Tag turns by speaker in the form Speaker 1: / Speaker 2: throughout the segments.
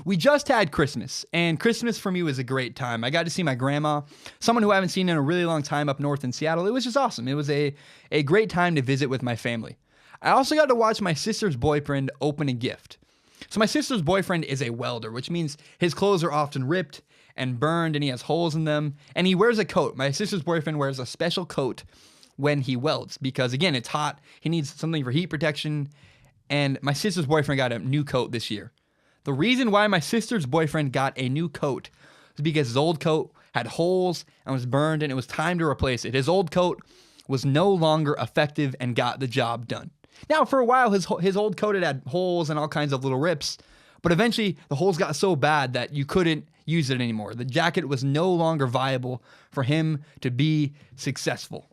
Speaker 1: We just had Christmas, and Christmas for me was a great time. I got to see my grandma, someone who I haven't seen in a really long time up north in Seattle. It was just awesome. It was a great time to visit with my family. I also got to watch my sister's boyfriend open a gift. So my sister's boyfriend is a welder, which means his clothes are often ripped and burned, and he has holes in them, and he wears a coat. My sister's boyfriend wears a special coat when he welds because, again, it's hot. He needs something for heat protection, and my sister's boyfriend got a new coat this year. The reason why my sister's boyfriend got a new coat was because his old coat had holes and was burned, and it was time to replace it. His old coat was no longer effective and got the job done. Now, for a while, his old coat had holes and all kinds of little rips, but eventually the holes got so bad that you couldn't use it anymore. The jacket was no longer viable for him to be successful.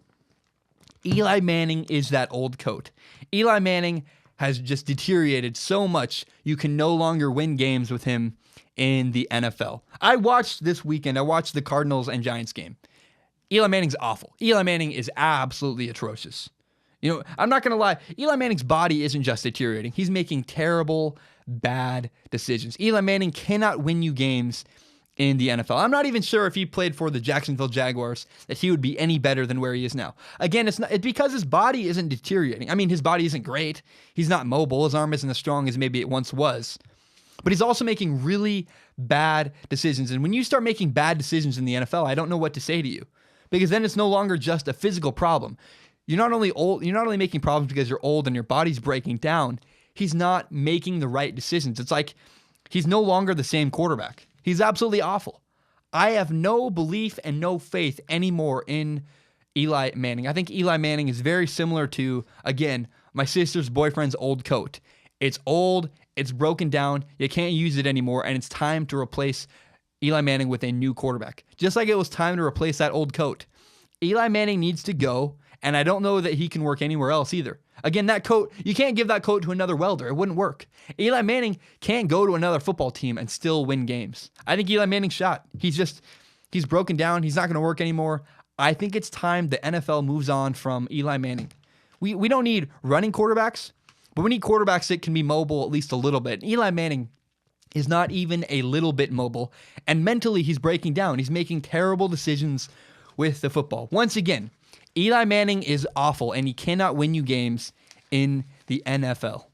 Speaker 1: Eli Manning is that old coat. Eli Manning has just deteriorated so much, you can no longer win games with him in the NFL. I watched the Cardinals and Giants game. Eli Manning's awful. Eli Manning is absolutely atrocious. You know, I'm not going to lie. Eli Manning's body isn't just deteriorating. He's making terrible, bad decisions. Eli Manning cannot win you games in the NFL. I'm not even sure if he played for the Jacksonville Jaguars that he would be any better than where he is now. Again, it's because his body isn't deteriorating. I mean, his body isn't great. He's not mobile. His arm isn't as strong as maybe it once was. But he's also making really bad decisions. And when you start making bad decisions in the NFL, I don't know what to say to you. Because then it's no longer just a physical problem. You're not only making problems because you're old and your body's breaking down. He's not making the right decisions. It's like he's no longer the same quarterback. He's absolutely awful. I have no belief and no faith anymore in Eli Manning. I think Eli Manning is very similar to, again, my sister's boyfriend's old coat. It's old, it's broken down, you can't use it anymore, and it's time to replace Eli Manning with a new quarterback. Just like it was time to replace that old coat. Eli Manning needs to go, and I don't know that he can work anywhere else either. Again, that coat, you can't give that coat to another welder. It wouldn't work. Eli Manning can't go to another football team and still win games. I think Eli Manning's shot. He's broken down. He's not going to work anymore. I think it's time the NFL moves on from Eli Manning. We don't need running quarterbacks, but we need quarterbacks that can be mobile at least a little bit. Eli Manning is not even a little bit mobile, and mentally he's breaking down. He's making terrible decisions with the football. Once again, Eli Manning is awful, and he cannot win you games in the NFL.